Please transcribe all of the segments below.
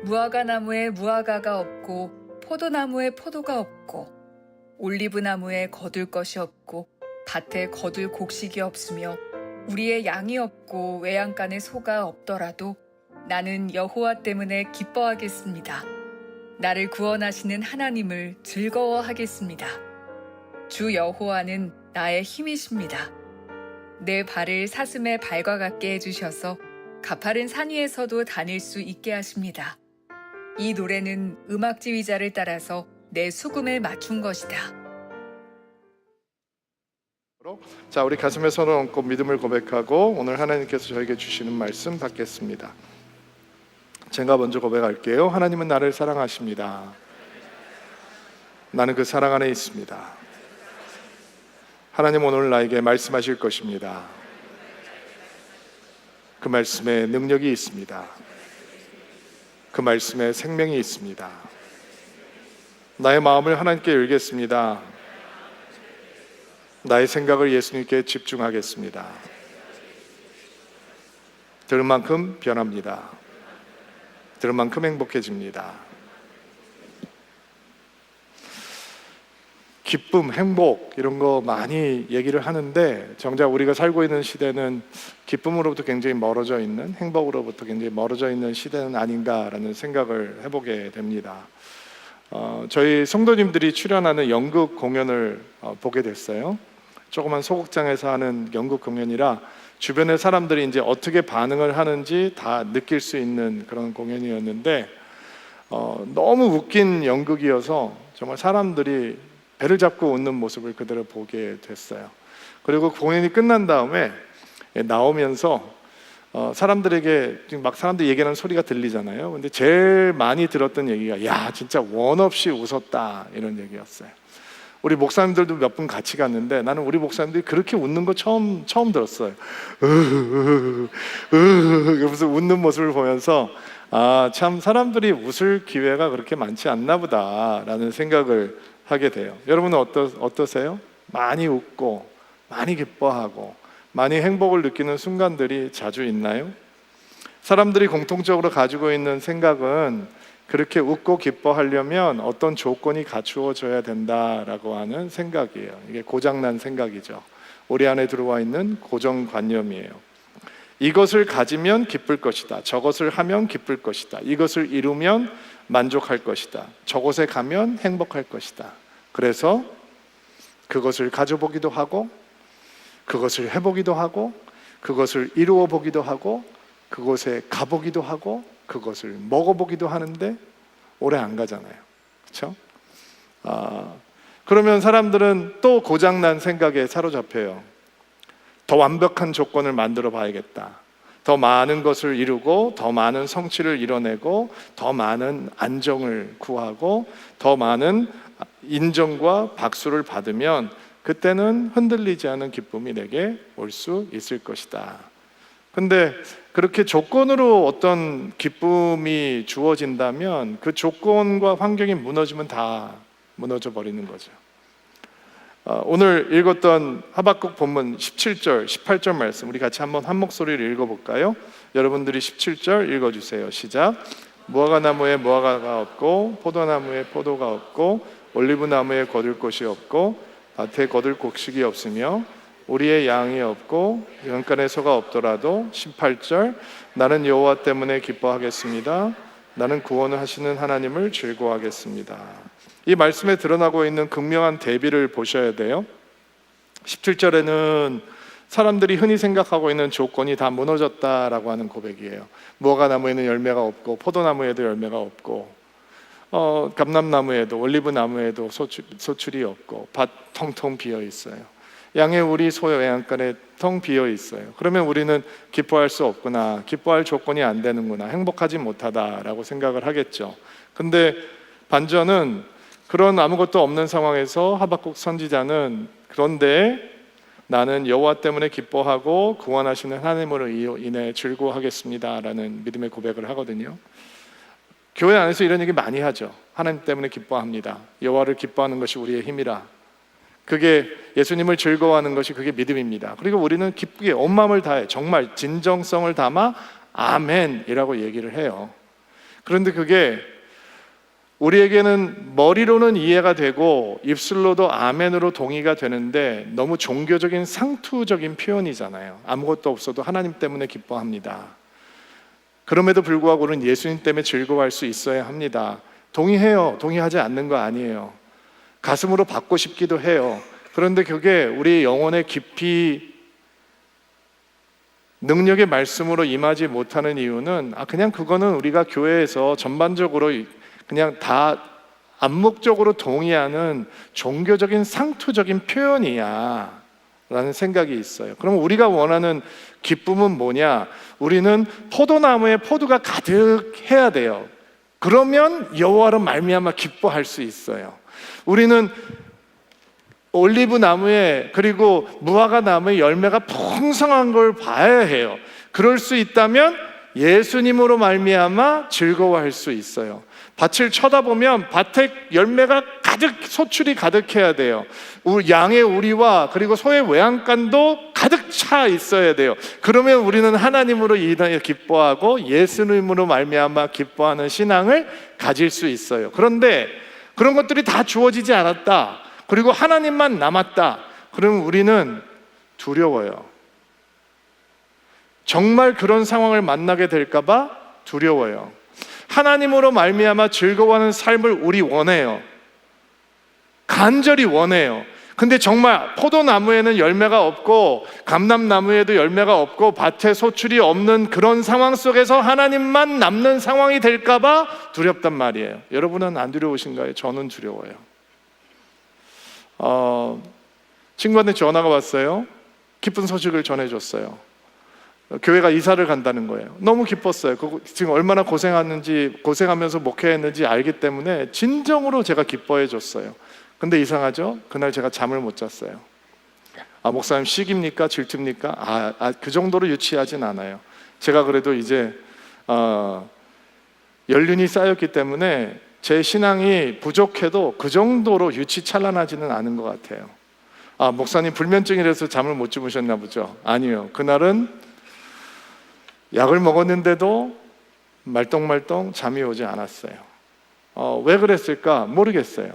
무화과 나무에 무화과가 없고 포도나무에 포도가 없고 올리브 나무에 거둘 것이 없고 밭에 거둘 곡식이 없으며 우리의 양이 없고 외양간에 소가 없더라도 나는 여호와 때문에 기뻐하겠습니다. 나를 구원하시는 하나님을 즐거워하겠습니다. 주 여호와는 나의 힘이십니다. 내 발을 사슴의 발과 같게 해주셔서 가파른 산 위에서도 다닐 수 있게 하십니다. 이 노래는 음악 지휘자를 따라서 내 수금에 맞춘 것이다. 자, 우리 가슴에 손을 얹고 믿음을 고백하고 오늘 하나님께서 저에게 주시는 말씀 받겠습니다. 제가 먼저 고백할게요. 하나님은 나를 사랑하십니다. 나는 그 사랑 안에 있습니다. 하나님 오늘 나에게 말씀하실 것입니다. 그 말씀에 능력이 있습니다. 그 말씀에 생명이 있습니다. 나의 마음을 하나님께 열겠습니다. 나의 생각을 예수님께 집중하겠습니다. 들을 만큼 변합니다. 들을 만큼 행복해집니다. 기쁨, 행복 이런 거 많이 얘기를 하는데 정작 우리가 살고 있는 시대는 기쁨으로부터 굉장히 멀어져 있는, 행복으로부터 굉장히 멀어져 있는 시대는 아닌가라는 생각을 해보게 됩니다. 저희 성도님들이 출연하는 연극 공연을 보게 됐어요. 조그만 소극장에서 하는 연극 공연이라 주변의 사람들이 이제 어떻게 반응을 하는지 다 느낄 수 있는 그런 공연이었는데 너무 웃긴 연극이어서 정말 사람들이 배를 잡고 웃는 모습을 그대로 보게 됐어요. 그리고 공연이 끝난 다음에 나오면서 사람들에게 지금 막 사람들이 얘기하는 소리가 들리잖아요. 근데 제일 많이 들었던 얘기가 야 진짜 원 없이 웃었다 이런 얘기였어요. 우리 목사님들도 몇 분 같이 갔는데 나는 우리 목사님들이 그렇게 웃는 거 처음 들었어요. 그러면서 웃는 모습을 보면서 아, 참 사람들이 웃을 기회가 그렇게 많지 않나 보다라는 생각을 하게 돼요. 여러분은 어떠세요? 많이 웃고 많이 기뻐하고 많이 행복을 느끼는 순간들이 자주 있나요? 사람들이 공통적으로 가지고 있는 생각은 그렇게 웃고 기뻐하려면 어떤 조건이 갖추어져야 된다라고 하는 생각이에요. 이게 고장난 생각이죠. 우리 안에 들어와 있는 고정관념이에요. 이것을 가지면 기쁠 것이다. 저것을 하면 기쁠 것이다. 이것을 이루면 만족할 것이다. 저곳에 가면 행복할 것이다. 그래서 그것을 가져보기도 하고 그것을 해보기도 하고 그것을 이루어 보기도 하고 그곳에 가보기도 하고 그것을 먹어보기도 하는데 오래 안 가잖아요. 그렇죠? 그러면 사람들은 또 고장난 생각에 사로잡혀요. 더 완벽한 조건을 만들어 봐야겠다. 더 많은 것을 이루고 더 많은 성취를 이뤄내고 더 많은 안정을 구하고 더 많은 인정과 박수를 받으면 그때는 흔들리지 않은 기쁨이 내게 올 수 있을 것이다. 근데 그렇게 조건으로 어떤 기쁨이 주어진다면 그 조건과 환경이 무너지면 다 무너져 버리는 거죠. 오늘 읽었던 하박국 본문 17절, 18절 말씀 우리 같이 한번 한 목소리를 읽어볼까요? 여러분들이 17절 읽어주세요. 시작. 무화과 나무에 무화과가 없고 포도나무에 포도가 없고 올리브 나무에 거둘 곳이 없고 밭에 거둘 곡식이 없으며 우리의 양이 없고 연간에 소가 없더라도 18절 나는 여호와 때문에 기뻐하겠습니다. 나는 구원을 하시는 하나님을 즐거워하겠습니다. 이 말씀에 드러나고 있는 극명한 대비를 보셔야 돼요. 17절에는 사람들이 흔히 생각하고 있는 조건이 다 무너졌다라고 하는 고백이에요. 무화과 나무에는 열매가 없고 포도나무에도 열매가 없고 감람나무에도 올리브 나무에도 소출이 없고 밭 텅텅 비어 있어요. 양의 우리 소의 외양간에 텅 비어 있어요. 그러면 우리는 기뻐할 수 없구나, 기뻐할 조건이 안 되는구나, 행복하지 못하다라고 생각을 하겠죠. 근데 반전은 그런 아무것도 없는 상황에서 하박국 선지자는 그런데 나는 여호와 때문에 기뻐하고 구원하시는 하나님으로 인해 즐거워하겠습니다라는 믿음의 고백을 하거든요. 교회 안에서 이런 얘기 많이 하죠. 하나님 때문에 기뻐합니다. 여호와를 기뻐하는 것이 우리의 힘이라. 그게 예수님을 즐거워하는 것이 그게 믿음입니다. 그리고 우리는 기쁘게 온 마음을 다해 정말 진정성을 담아 아멘이라고 얘기를 해요. 그런데 그게 우리에게는 머리로는 이해가 되고 입술로도 아멘으로 동의가 되는데 너무 종교적인 상투적인 표현이잖아요. 아무것도 없어도 하나님 때문에 기뻐합니다. 그럼에도 불구하고 우리는 예수님 때문에 즐거워할 수 있어야 합니다. 동의해요. 동의하지 않는 거 아니에요. 가슴으로 받고 싶기도 해요. 그런데 그게 우리 영혼에 깊이 능력의 말씀으로 임하지 못하는 이유는 그냥 그거는 우리가 교회에서 전반적으로 그냥 다 암묵적으로 동의하는 종교적인 상투적인 표현이야 라는 생각이 있어요. 그럼 우리가 원하는 기쁨은 뭐냐? 우리는 포도나무에 포도가 가득해야 돼요. 그러면 여호와로 말미암아 기뻐할 수 있어요. 우리는 올리브 나무에 그리고 무화과 나무에 열매가 풍성한 걸 봐야 해요. 그럴 수 있다면 예수님으로 말미암아 즐거워할 수 있어요. 밭을 쳐다보면 밭에 열매가 가득, 소출이 가득해야 돼요. 양의 우리와 그리고 소의 외양간도 가득 차 있어야 돼요. 그러면 우리는 하나님으로 인하여 기뻐하고 예수님으로 말미암아 기뻐하는 신앙을 가질 수 있어요. 그런데 그런 것들이 다 주어지지 않았다, 그리고 하나님만 남았다, 그러면 우리는 두려워요. 정말 그런 상황을 만나게 될까 봐 두려워요. 하나님으로 말미암아 즐거워하는 삶을 우리 원해요. 간절히 원해요. 근데 정말 포도나무에는 열매가 없고 감람나무에도 열매가 없고 밭에 소출이 없는 그런 상황 속에서 하나님만 남는 상황이 될까 봐 두렵단 말이에요. 여러분은 안 두려우신가요? 저는 두려워요. 친구한테 전화가 왔어요. 기쁜 소식을 전해줬어요. 교회가 이사를 간다는 거예요. 너무 기뻤어요. 지금 얼마나 고생하면서 목회했는지 알기 때문에 진정으로 제가 기뻐해 줬어요. 근데 이상하죠? 그날 제가 잠을 못 잤어요. 목사님 시기입니까? 질투입니까? 그 정도로 유치하진 않아요. 제가 그래도 이제 연륜이 쌓였기 때문에 제 신앙이 부족해도 그 정도로 유치찬란하지는 않은 것 같아요. 목사님 불면증이라서 잠을 못 주무셨나 보죠? 아니요. 그날은 약을 먹었는데도 말똥말똥 잠이 오지 않았어요. 왜 그랬을까? 모르겠어요.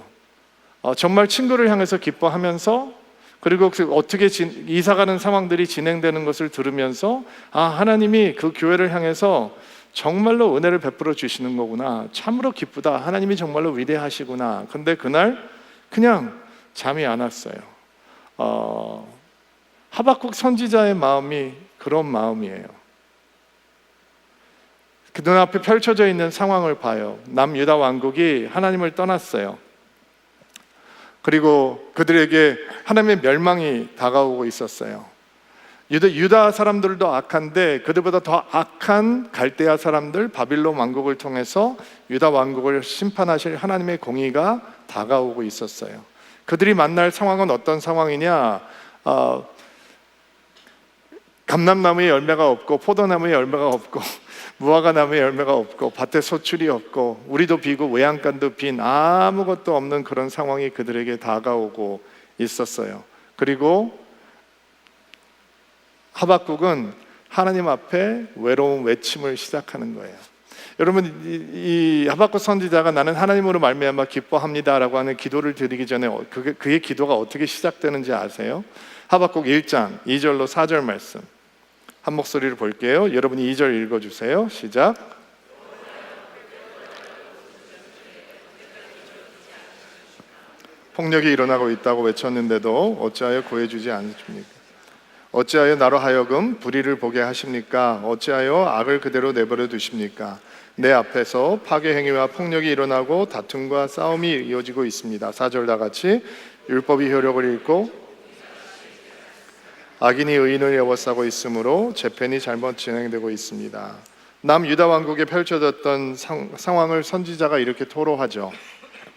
정말 친구를 향해서 기뻐하면서, 그리고 어떻게 이사가는 상황들이 진행되는 것을 들으면서 하나님이 그 교회를 향해서 정말로 은혜를 베풀어 주시는 거구나, 참으로 기쁘다, 하나님이 정말로 위대하시구나. 근데 그날 그냥 잠이 안 왔어요. 하박국 선지자의 마음이 그런 마음이에요. 그 눈앞에 펼쳐져 있는 상황을 봐요. 남유다 왕국이 하나님을 떠났어요. 그리고 그들에게 하나님의 멸망이 다가오고 있었어요. 유다 사람들도 악한데 그들보다 더 악한 갈대아 사람들, 바빌론 왕국을 통해서 유다 왕국을 심판하실 하나님의 공의가 다가오고 있었어요. 그들이 만날 상황은 어떤 상황이냐? 감람나무에 열매가 없고 포도나무에 열매가 없고 무화과 나무에 열매가 없고 밭에 소출이 없고 우리도 비고 외양간도 빈 아무것도 없는 그런 상황이 그들에게 다가오고 있었어요. 그리고 하박국은 하나님 앞에 외로운 외침을 시작하는 거예요. 여러분, 이 하박국 선지자가 나는 하나님으로 말미암아 기뻐합니다라고 하는 기도를 드리기 전에 그의 기도가 어떻게 시작되는지 아세요? 하박국 1장 2절로 4절 말씀 한 목소리를 볼게요. 여러분이 2절 읽어주세요. 시작. 폭력이 일어나고 있다고 외쳤는데도 어찌하여 구해주지 않으십니까? 어찌하여 나로 하여금 불의를 보게 하십니까? 어찌하여 악을 그대로 내버려 두십니까? 내 앞에서 파괴 행위와 폭력이 일어나고 다툼과 싸움이 이어지고 있습니다. 4절 다 같이. 율법이 효력을 잃고 악인이 의인을 에워싸고 있으므로 재편이 잘못 진행되고 있습니다. 남유다 왕국에 펼쳐졌던 상황을 선지자가 이렇게 토로하죠.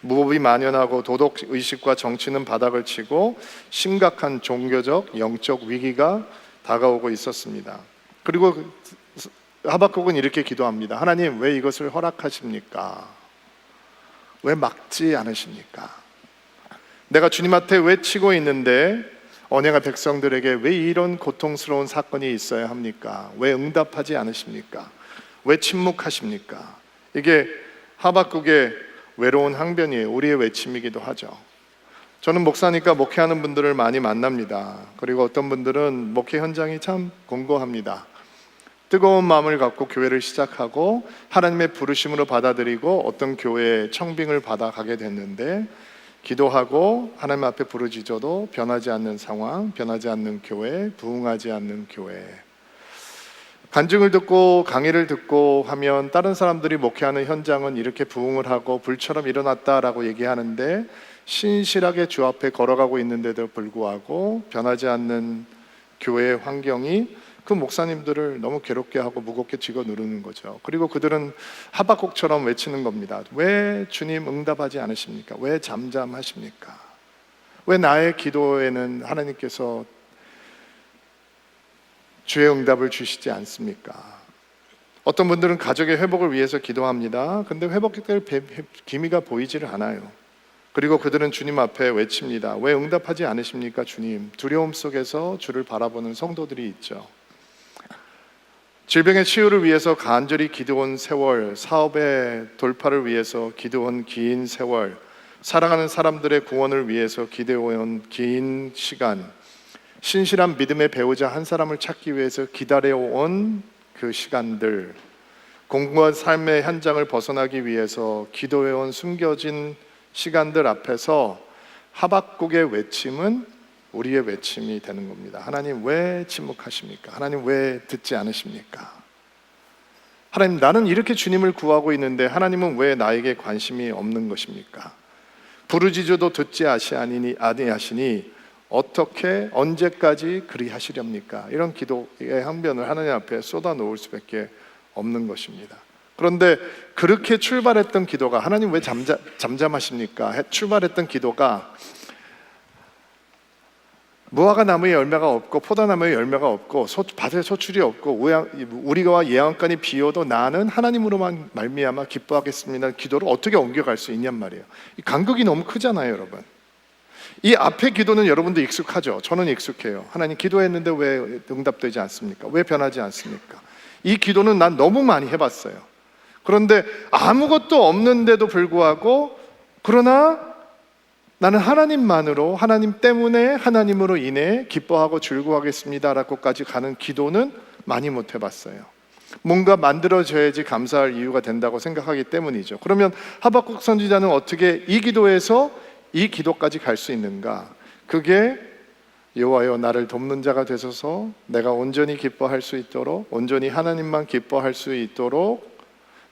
무법이 만연하고 도덕의식과 정치는 바닥을 치고 심각한 종교적, 영적 위기가 다가오고 있었습니다. 그리고 하박국은 이렇게 기도합니다. 하나님, 왜 이것을 허락하십니까? 왜 막지 않으십니까? 내가 주님 앞에 외치고 있는데 언행한 백성들에게 왜 이런 고통스러운 사건이 있어야 합니까? 왜 응답하지 않으십니까? 왜 침묵하십니까? 이게 하박국의 외로운 항변이에요. 우리의 외침이기도 하죠. 저는 목사니까 목회하는 분들을 많이 만납니다. 그리고 어떤 분들은 목회 현장이 참 공고합니다. 뜨거운 마음을 갖고 교회를 시작하고 하나님의 부르심으로 받아들이고 어떤 교회에 청빙을 받아가게 됐는데, 기도하고 하나님 앞에 부르짖어도 변하지 않는 상황, 변하지 않는 교회, 부흥하지 않는 교회. 간증을 듣고 강의를 듣고 하면 다른 사람들이 목회하는 현장은 이렇게 부흥을 하고 불처럼 일어났다라고 얘기하는데, 신실하게 주 앞에 걸어가고 있는데도 불구하고 변하지 않는 교회의 환경이 그 목사님들을 너무 괴롭게 하고 무겁게 쥐고 누르는 거죠. 그리고 그들은 하박국처럼 외치는 겁니다. 왜 주님 응답하지 않으십니까? 왜 잠잠하십니까? 왜 나의 기도에는 하나님께서 주의 응답을 주시지 않습니까? 어떤 분들은 가족의 회복을 위해서 기도합니다. 근데 회복될 기미가 보이지를 않아요. 그리고 그들은 주님 앞에 외칩니다. 왜 응답하지 않으십니까, 주님? 두려움 속에서 주를 바라보는 성도들이 있죠. 질병의 치유를 위해서 간절히 기도한 세월, 사업의 돌파를 위해서 기도한 긴 세월, 사랑하는 사람들의 구원을 위해서 기도한 긴 시간, 신실한 믿음의 배우자 한 사람을 찾기 위해서 기다려온 그 시간들, 공부한 삶의 현장을 벗어나기 위해서 기도해온 숨겨진 시간들 앞에서 하박국의 외침은 우리의 외침이 되는 겁니다. 하나님 왜 침묵하십니까? 하나님 왜 듣지 않으십니까? 하나님, 나는 이렇게 주님을 구하고 있는데 하나님은 왜 나에게 관심이 없는 것입니까? 부르짖어도 듣지 아니하시니 어떻게 언제까지 그리하시렵니까? 이런 기도의 항변을 하나님 앞에 쏟아 놓을 수밖에 없는 것입니다. 그런데 그렇게 출발했던 기도가, 하나님 왜 잠잠하십니까? 출발했던 기도가 무화과 나무에 열매가 없고 포도나무에 열매가 없고 밭에 소출이 없고 우리가 예언간이 비어도 나는 하나님으로만 말미암아 기뻐하겠습니다. 기도를 어떻게 옮겨갈 수 있냔 말이에요. 이 간극이 너무 크잖아요, 여러분. 이 앞에 기도는 여러분도 익숙하죠. 저는 익숙해요. 하나님 기도했는데 왜 응답되지 않습니까? 왜 변하지 않습니까? 이 기도는 난 너무 많이 해봤어요. 그런데 아무것도 없는데도 불구하고, 그러나 나는 하나님만으로, 하나님 때문에, 하나님으로 인해 기뻐하고 즐거워하겠습니다 라고까지 가는 기도는 많이 못 해봤어요. 뭔가 만들어져야지 감사할 이유가 된다고 생각하기 때문이죠. 그러면 하박국 선지자는 어떻게 이 기도에서 이 기도까지 갈 수 있는가? 그게 여호와여 나를 돕는 자가 되소서, 내가 온전히 기뻐할 수 있도록, 온전히 하나님만 기뻐할 수 있도록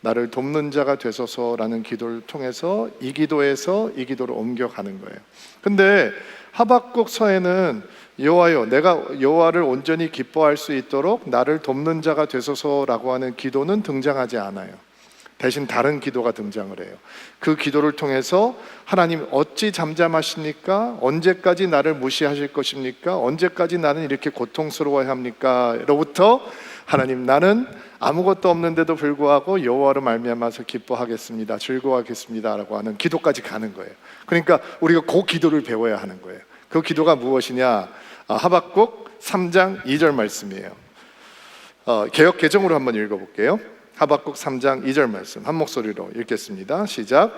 나를 돕는 자가 되소서라는 기도를 통해서 이 기도에서 이 기도로 옮겨가는 거예요. 근데 하박국서에는 여호와여 내가 여호와를 온전히 기뻐할 수 있도록 나를 돕는 자가 되소서라고 하는 기도는 등장하지 않아요. 대신 다른 기도가 등장을 해요. 그 기도를 통해서 하나님 어찌 잠잠하십니까? 언제까지 나를 무시하실 것입니까? 언제까지 나는 이렇게 고통스러워야 합니까? 로부터 하나님 나는 아무것도 없는데도 불구하고 여호와로 말미암아서 기뻐하겠습니다, 즐거워하겠습니다 라고 하는 기도까지 가는 거예요. 그러니까 우리가 그 기도를 배워야 하는 거예요. 그 기도가 무엇이냐? 하박국 3장 2절 말씀이에요. 개역 개정으로 한번 읽어볼게요. 하박국 3장 2절 말씀 한 목소리로 읽겠습니다. 시작.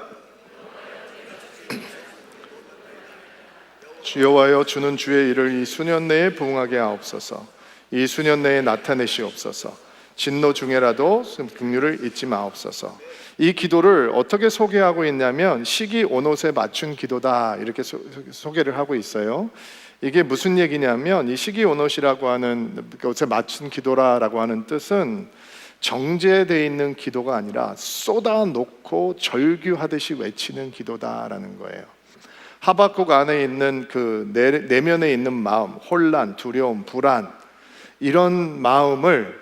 여호와여 주는 주의 일을 이 수년 내에 부응하게 하옵소서. 이 수년 내에 나타내시옵소서. 진노 중에라도 긍휼을 잊지 마옵소서. 이 기도를 어떻게 소개하고 있냐면 시기 온옷에 맞춘 기도다 이렇게 소개를 하고 있어요. 이게 무슨 얘기냐면 이 시기 온옷이라고 하는 옷에 맞춘 기도라고 하는 뜻은 정제되어 있는 기도가 아니라 쏟아놓고 절규하듯이 외치는 기도다라는 거예요. 하박국 안에 있는 그 내면에 있는 마음, 혼란, 두려움, 불안, 이런 마음을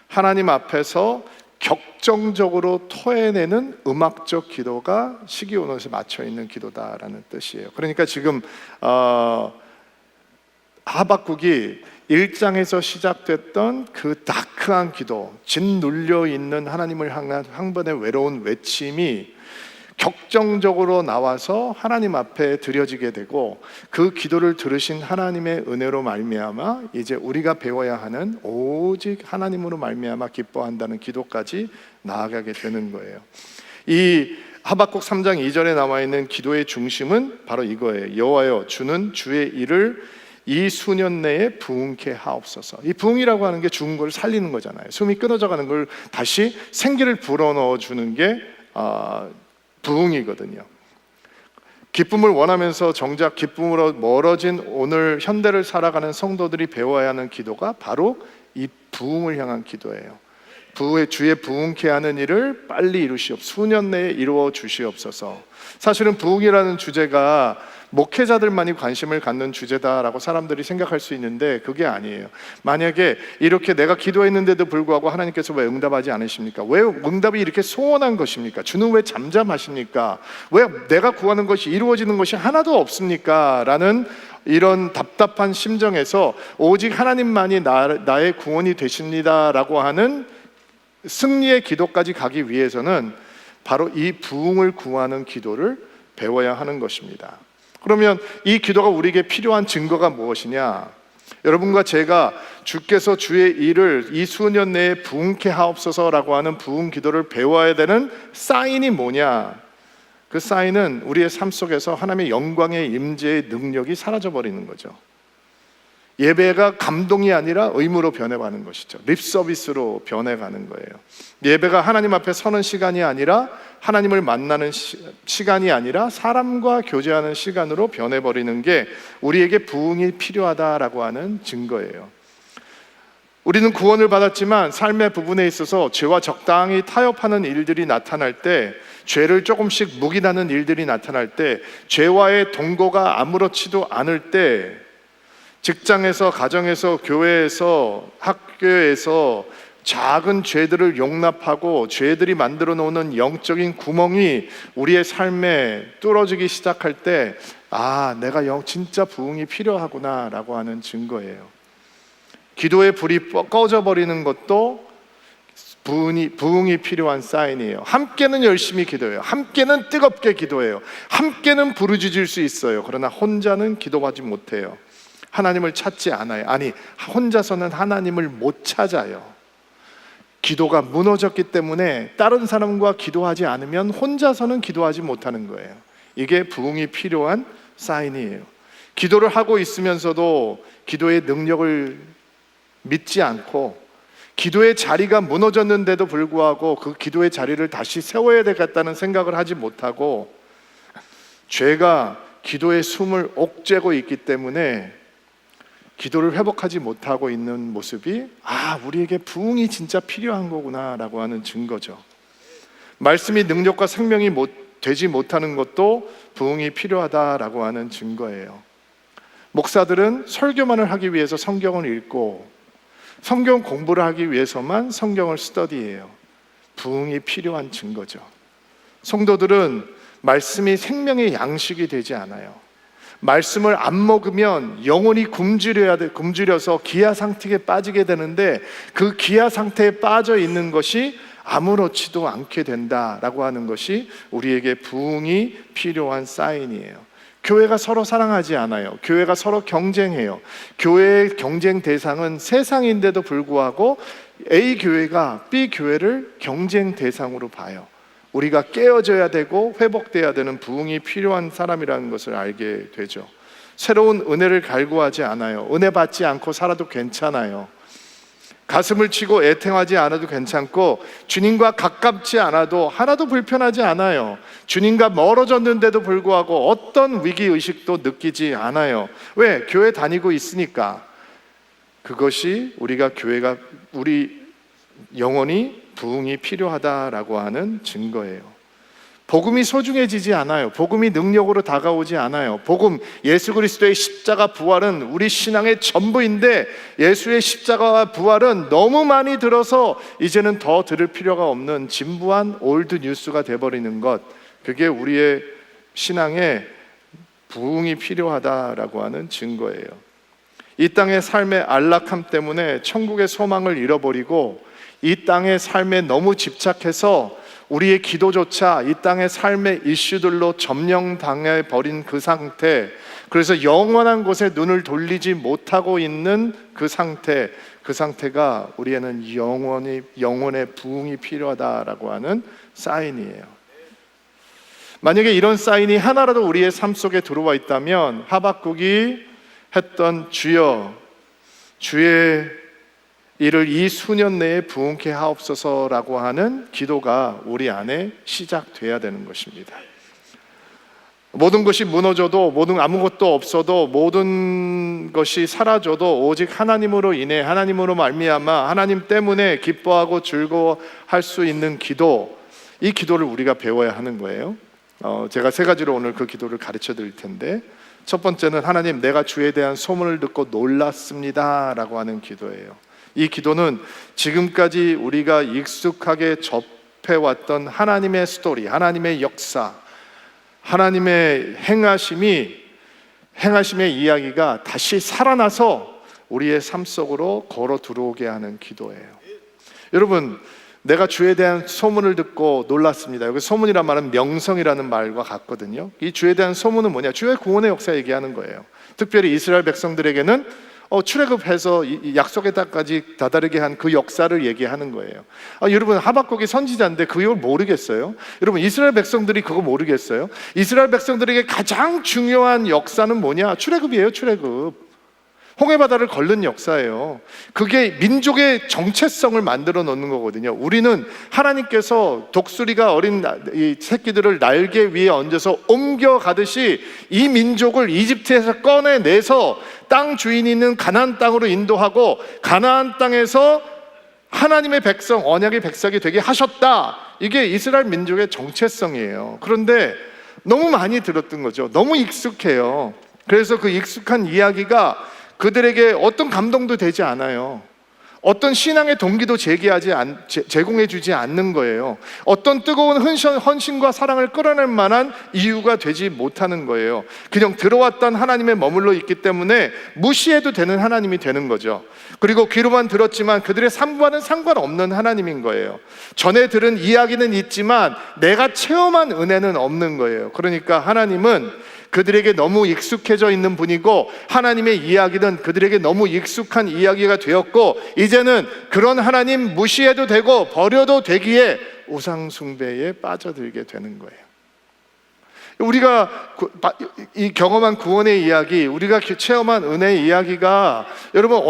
하나님 앞에서 격정적으로 토해내는 음악적 기도가 시기온옷에 맞춰 있는 기도다라는 뜻이에요. 그러니까 지금 하박국이 1장에서 시작됐던 그 다크한 기도, 짓눌려 있는 하나님을 향한 한 번의 외로운 외침이 격정적으로 나와서 하나님 앞에 드려지게 되고, 그 기도를 들으신 하나님의 은혜로 말미암아 이제 우리가 배워야 하는 오직 하나님으로 말미암아 기뻐한다는 기도까지 나아가게 되는 거예요. 이 하박국 3장 2절에 나와 있는 기도의 중심은 바로 이거예요. 여호와여, 주는 주의 일을 이 수년 내에 부흥케 하옵소서. 이 부흥이라고 하는 게 죽은 걸 살리는 거잖아요. 숨이 끊어져 가는 걸 다시 생기를 불어넣어 주는 게 부흥이거든요. 기쁨을 원하면서 정작 기쁨으로 멀어진 오늘 현대를 살아가는 성도들이 배워야 하는 기도가 바로 이 부흥을 향한 기도예요. 주의 부흥케 하는 일을 빨리 이루시옵소서. 수년 내에 이루어 주시옵소서. 사실은 부흥이라는 주제가 목회자들만이 관심을 갖는 주제다라고 사람들이 생각할 수 있는데 그게 아니에요. 만약에 이렇게 내가 기도했는데도 불구하고 하나님께서 왜 응답하지 않으십니까? 왜 응답이 이렇게 소원한 것입니까? 주는 왜 잠잠하십니까? 왜 내가 구하는 것이 이루어지는 것이 하나도 없습니까? 라는 이런 답답한 심정에서 오직 하나님만이 나의 구원이 되십니다라고 하는 승리의 기도까지 가기 위해서는 바로 이 부흥을 구하는 기도를 배워야 하는 것입니다. 그러면 이 기도가 우리에게 필요한 증거가 무엇이냐? 여러분과 제가 주께서 주의 일을 이 수년 내에 부흥케 하옵소서라고 하는 부흥 기도를 배워야 되는 사인이 뭐냐? 그 사인은 우리의 삶 속에서 하나님의 영광의 임재의 능력이 사라져버리는 거죠. 예배가 감동이 아니라 의무로 변해가는 것이죠. 립서비스로 변해가는 거예요. 예배가 하나님 앞에 서는 시간이 아니라 하나님을 만나는 시간이 아니라 사람과 교제하는 시간으로 변해버리는 게 우리에게 부흥이 필요하다라고 하는 증거예요. 우리는 구원을 받았지만 삶의 부분에 있어서 죄와 적당히 타협하는 일들이 나타날 때, 죄를 조금씩 묵인하는 일들이 나타날 때, 죄와의 동거가 아무렇지도 않을 때, 직장에서, 가정에서, 교회에서, 학교에서 작은 죄들을 용납하고 죄들이 만들어 놓는 영적인 구멍이 우리의 삶에 뚫어지기 시작할 때, 내가 진짜 부흥이 필요하구나 라고 하는 증거예요. 기도의 불이 꺼져버리는 것도 부흥이 필요한 사인이에요. 함께는 열심히 기도해요. 함께는 뜨겁게 기도해요. 함께는 부르짖을 수 있어요. 그러나 혼자는 기도하지 못해요. 하나님을 찾지 않아요. 혼자서는 하나님을 못 찾아요. 기도가 무너졌기 때문에 다른 사람과 기도하지 않으면 혼자서는 기도하지 못하는 거예요. 이게 부흥이 필요한 사인이에요. 기도를 하고 있으면서도 기도의 능력을 믿지 않고, 기도의 자리가 무너졌는데도 불구하고 그 기도의 자리를 다시 세워야 되겠다는 생각을 하지 못하고, 죄가 기도의 숨을 옥죄고 있기 때문에 기도를 회복하지 못하고 있는 모습이 우리에게 부흥이 진짜 필요한 거구나 라고 하는 증거죠. 말씀이 능력과 생명이 되지 못하는 것도 부흥이 필요하다라고 하는 증거예요. 목사들은 설교만을 하기 위해서 성경을 읽고 성경 공부를 하기 위해서만 성경을 스터디해요. 부흥이 필요한 증거죠. 성도들은 말씀이 생명의 양식이 되지 않아요. 말씀을 안 먹으면 영혼이 굶주려서 기아 상태에 빠지게 되는데, 그 기아 상태에 빠져 있는 것이 아무렇지도 않게 된다라고 하는 것이 우리에게 부흥이 필요한 사인이에요. 교회가 서로 사랑하지 않아요. 교회가 서로 경쟁해요. 교회의 경쟁 대상은 세상인데도 불구하고 A 교회가 B 교회를 경쟁 대상으로 봐요. 우리가 깨어져야 되고 회복돼야 되는 부흥이 필요한 사람이라는 것을 알게 되죠. 새로운 은혜를 갈구하지 않아요. 은혜 받지 않고 살아도 괜찮아요. 가슴을 치고 애통하지 않아도 괜찮고, 주님과 가깝지 않아도 하나도 불편하지 않아요. 주님과 멀어졌는데도 불구하고 어떤 위기의식도 느끼지 않아요. 왜? 교회 다니고 있으니까. 그것이 우리 영혼이 부흥이 필요하다라고 하는 증거예요. 복음이 소중해지지 않아요. 복음이 능력으로 다가오지 않아요. 복음, 예수 그리스도의 십자가 부활은 우리 신앙의 전부인데, 예수의 십자가와 부활은 너무 많이 들어서 이제는 더 들을 필요가 없는 진부한 올드 뉴스가 돼버리는 것, 그게 우리의 신앙에 부흥이 필요하다라고 하는 증거예요. 이 땅의 삶의 안락함 때문에 천국의 소망을 잃어버리고 이 땅의 삶에 너무 집착해서 우리의 기도조차 이 땅의 삶의 이슈들로 점령당해 버린 그 상태, 그래서 영원한 곳에 눈을 돌리지 못하고 있는 그 상태가 우리에는 영혼의 부흥이 필요하다라고 하는 사인이에요. 만약에 이런 사인이 하나라도 우리의 삶 속에 들어와 있다면 하박국이 했던 주여 주의 이를 이 수년 내에 부흥케 하옵소서라고 하는 기도가 우리 안에 시작돼야 되는 것입니다. 모든 것이 무너져도, 아무것도 없어도, 모든 것이 사라져도 오직 하나님으로 인해, 하나님으로 말미암아 하나님 때문에 기뻐하고 즐거워할 수 있는 기도, 이 기도를 우리가 배워야 하는 거예요. 제가 세 가지로 오늘 그 기도를 가르쳐 드릴 텐데, 첫 번째는 하나님 내가 주에 대한 소문을 듣고 놀랐습니다 라고 하는 기도예요. 이 기도는 지금까지 우리가 익숙하게 접해왔던 하나님의 스토리, 하나님의 역사, 하나님의 행하심의 이야기가 다시 살아나서 우리의 삶 속으로 걸어 들어오게 하는 기도예요. 여러분, 내가 주에 대한 소문을 듣고 놀랐습니다. 여기 소문이란 말은 명성이라는 말과 같거든요. 이 주에 대한 소문은 뭐냐? 주의 구원의 역사 얘기하는 거예요. 특별히 이스라엘 백성들에게는 출애굽해서 약속의 땅까지 다다르게 한 그 역사를 얘기하는 거예요. 여러분, 하박국이 선지자인데 그걸 모르겠어요? 여러분, 이스라엘 백성들이 그거 모르겠어요? 이스라엘 백성들에게 가장 중요한 역사는 뭐냐? 출애굽이에요. 출애굽. 홍해바다를 걸른 역사예요. 그게 민족의 정체성을 만들어 놓는 거거든요. 우리는 하나님께서 독수리가 어린 이 새끼들을 날개 위에 얹어서 옮겨가듯이 이 민족을 이집트에서 꺼내내서 땅 주인이 있는 가나안 땅으로 인도하고 가나안 땅에서 하나님의 백성, 언약의 백성이 되게 하셨다. 이게 이스라엘 민족의 정체성이에요. 그런데 너무 많이 들었던 거죠. 너무 익숙해요. 그래서 그 익숙한 이야기가 그들에게 어떤 감동도 되지 않아요. 어떤 신앙의 동기도 제공해 주지 않는 거예요. 어떤 뜨거운 헌신과 사랑을 끌어낼 만한 이유가 되지 못하는 거예요. 그냥 들어왔던 하나님에 머물러 있기 때문에 무시해도 되는 하나님이 되는 거죠. 그리고 귀로만 들었지만 그들의 삶과는 상관없는 하나님인 거예요. 전에 들은 이야기는 있지만 내가 체험한 은혜는 없는 거예요. 그러니까 하나님은 그들에게 너무 익숙해져 있는 분이고, 하나님의 이야기는 그들에게 너무 익숙한 이야기가 되었고, 이제는 그런 하나님 무시해도 되고 버려도 되기에 우상 숭배에 빠져들게 되는 거예요. 우리가 이 경험한 구원의 이야기, 우리가 체험한 은혜의 이야기가 여러분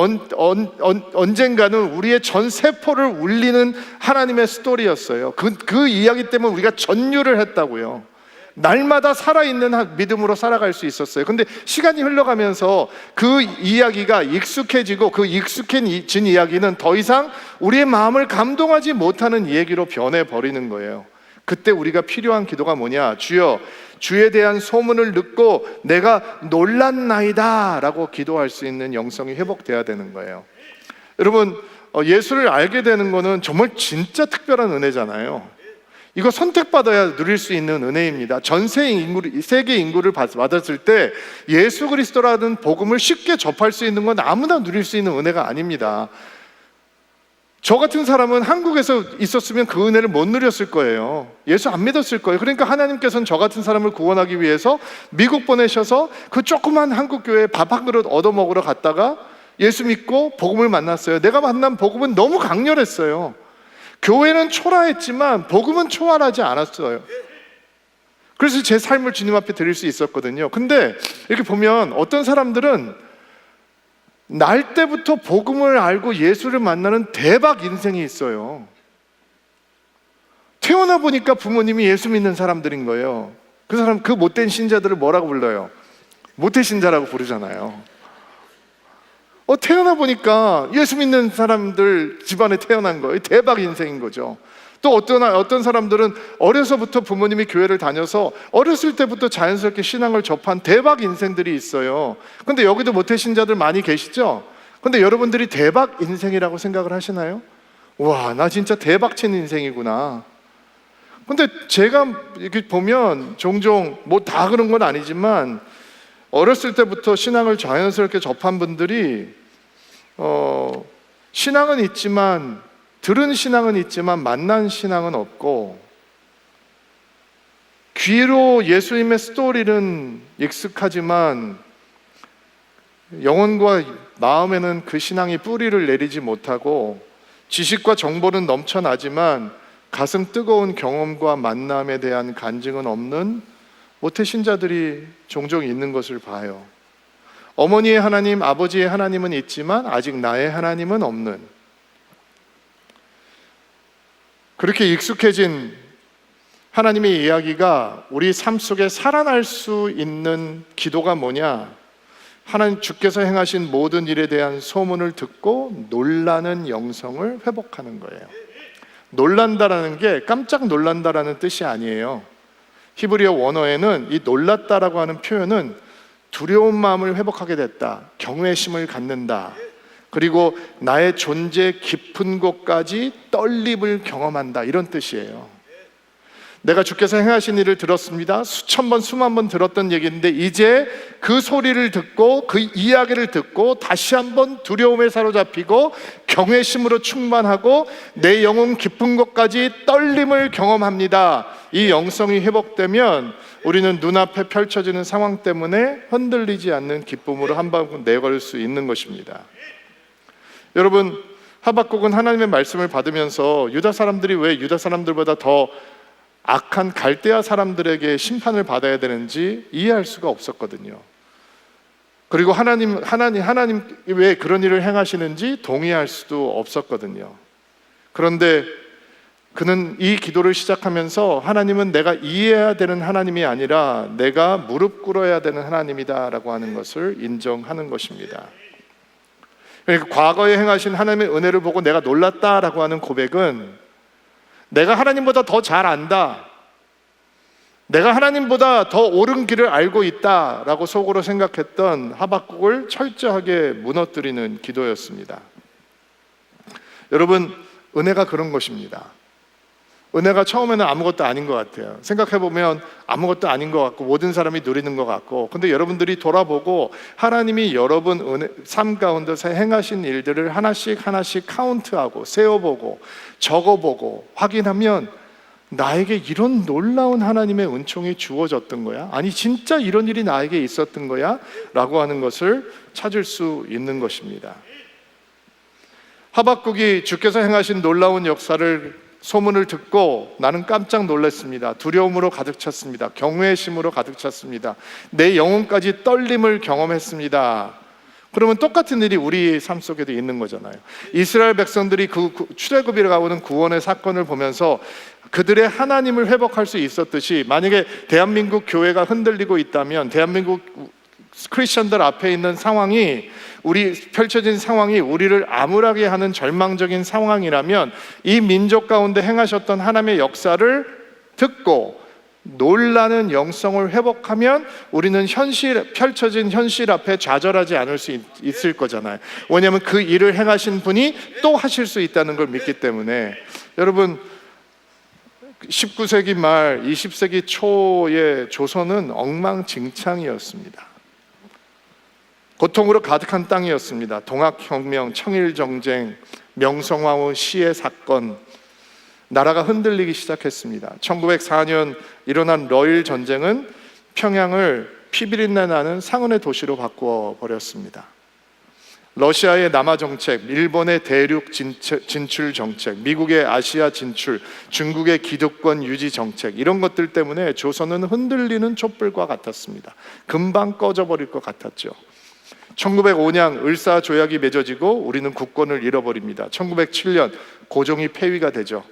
언젠가는 우리의 전 세포를 울리는 하나님의 스토리였어요. 그 이야기 때문에 우리가 전율을 했다고요. 날마다 살아있는 믿음으로 살아갈 수 있었어요. 근데 시간이 흘러가면서 그 이야기가 익숙해지고, 그 익숙해진 이야기는 더 이상 우리의 마음을 감동하지 못하는 얘기로 변해버리는 거예요. 그때 우리가 필요한 기도가 뭐냐? 주여 주에 대한 소문을 듣고 내가 놀랐나이다 라고 기도할 수 있는 영성이 회복돼야 되는 거예요. 여러분, 예수를 알게 되는 거는 정말 진짜 특별한 은혜잖아요. 이거 선택받아야 누릴 수 있는 은혜입니다. 전 세계 인구를 받았을 때 예수 그리스도라는 복음을 쉽게 접할 수 있는 건 아무나 누릴 수 있는 은혜가 아닙니다. 저 같은 사람은 한국에서 있었으면 그 은혜를 못 누렸을 거예요. 예수 안 믿었을 거예요. 그러니까 하나님께서는 저 같은 사람을 구원하기 위해서 미국 보내셔서 그 조그만 한국 교회에 밥 한 그릇 얻어먹으러 갔다가 예수 믿고 복음을 만났어요. 내가 만난 복음은 너무 강렬했어요. 교회는 초라했지만 복음은 초월하지 않았어요. 그래서 제 삶을 주님 앞에 드릴 수 있었거든요. 근데 이렇게 보면 어떤 사람들은 날 때부터 복음을 알고 예수를 만나는 대박 인생이 있어요. 태어나 보니까 부모님이 예수 믿는 사람들인 거예요. 그 못된 신자들을 뭐라고 불러요? 모태 신자라고 부르잖아요. 태어나 보니까 예수 믿는 사람들 집안에 태어난 거예요. 대박 인생인 거죠. 또 어떤 사람들은 어려서부터 부모님이 교회를 다녀서 어렸을 때부터 자연스럽게 신앙을 접한 대박 인생들이 있어요. 근데 여기도 모태신자들 많이 계시죠? 근데 여러분들이 대박 인생이라고 생각을 하시나요? 와, 나 진짜 대박친 인생이구나. 근데 제가 이렇게 보면 종종 뭐 다 그런 건 아니지만 어렸을 때부터 신앙을 자연스럽게 접한 분들이 신앙은 있지만, 들은 신앙은 있지만 만난 신앙은 없고, 귀로 예수님의 스토리는 익숙하지만 영혼과 마음에는 그 신앙이 뿌리를 내리지 못하고 지식과 정보는 넘쳐나지만 가슴 뜨거운 경험과 만남에 대한 간증은 없는 모태신자들이 종종 있는 것을 봐요. 어머니의 하나님, 아버지의 하나님은 있지만 아직 나의 하나님은 없는, 그렇게 익숙해진 하나님의 이야기가 우리 삶 속에 살아날 수 있는 기도가 뭐냐? 하나님 주께서 행하신 모든 일에 대한 소문을 듣고 놀라는 영성을 회복하는 거예요. 놀란다라는 게 깜짝 놀란다라는 뜻이 아니에요. 히브리어 원어에는 이 놀랐다라고 하는 표현은 두려운 마음을 회복하게 됐다, 경외심을 갖는다, 그리고 나의 존재 깊은 곳까지 떨림을 경험한다, 이런 뜻이에요. 내가 주께서 행하신 일을 들었습니다. 수천 번, 수만 번 들었던 얘기인데 이제 그 소리를 듣고 그 이야기를 듣고 다시 한번 두려움에 사로잡히고 경외심으로 충만하고 내 영혼 깊은 곳까지 떨림을 경험합니다. 이 영성이 회복되면 우리는 눈앞에 펼쳐지는 상황 때문에 흔들리지 않는 기쁨으로 한 방울 내걸 수 있는 것입니다. 여러분, 하박국은 하나님의 말씀을 받으면서 유다 사람들이 왜 유다 사람들보다 더 악한 갈대아 사람들에게 심판을 받아야 되는지 이해할 수가 없었거든요. 그리고 하나님 왜 그런 일을 행하시는지 동의할 수도 없었거든요. 그런데 그는 이 기도를 시작하면서 하나님은 내가 이해해야 되는 하나님이 아니라 내가 무릎 꿇어야 되는 하나님이다라고 하는 것을 인정하는 것입니다. 그러니까 과거에 행하신 하나님의 은혜를 보고 내가 놀랐다라고 하는 고백은 내가 하나님보다 더 잘 안다, 내가 하나님보다 더 옳은 길을 알고 있다라고 속으로 생각했던 하박국을 철저하게 무너뜨리는 기도였습니다. 여러분, 은혜가 그런 것입니다. 은혜가 처음에는 아무것도 아닌 것 같아요. 생각해보면 아무것도 아닌 것 같고 모든 사람이 누리는 것 같고, 근데 여러분들이 돌아보고 하나님이 여러분 삶 가운데서 행하신 일들을 하나씩 카운트하고 세어보고 적어보고 확인하면 나에게 이런 놀라운 하나님의 은총이 주어졌던 거야? 아니 진짜 이런 일이 나에게 있었던 거야? 라고 하는 것을 찾을 수 있는 것입니다. 하박국이 주께서 행하신 놀라운 역사를 소문을 듣고 나는 깜짝 놀랐습니다. 두려움으로 가득 찼습니다. 경외심으로 가득 찼습니다. 내 영혼까지 떨림을 경험했습니다. 그러면 똑같은 일이 우리 삶 속에도 있는 거잖아요. 이스라엘 백성들이 그 출애굽이라고 하는 구원의 사건을 보면서 그들의 하나님을 회복할 수 있었듯이, 만약에 대한민국 교회가 흔들리고 있다면, 대한민국 크리스천들 앞에 있는 상황이, 펼쳐진 상황이 우리를 암울하게 하는 절망적인 상황이라면, 이 민족 가운데 행하셨던 하나님의 역사를 듣고 놀라는 영성을 회복하면 우리는 펼쳐진 현실 앞에 좌절하지 않을 수 있을 거잖아요. 왜냐하면 그 일을 행하신 분이 또 하실 수 있다는 걸 믿기 때문에. 여러분, 19세기 말 20세기 초의 조선은 엉망진창이었습니다. 고통으로 가득한 땅이었습니다. 동학혁명, 청일정쟁, 명성황후 시해 사건, 나라가 흔들리기 시작했습니다. 1904년 일어난 러일 전쟁은 평양을 피비린내 나는 상흔의 도시로 바꾸어 버렸습니다. 러시아의 남하 정책, 일본의 대륙 진출 정책, 미국의 아시아 진출, 중국의 기득권 유지 정책, 이런 것들 때문에 조선은 흔들리는 촛불과 같았습니다. 금방 꺼져버릴 것 같았죠. 1905년 을사조약이 맺어지고 우리는 국권을 잃어버립니다. 1907년 고종이 폐위가 되죠.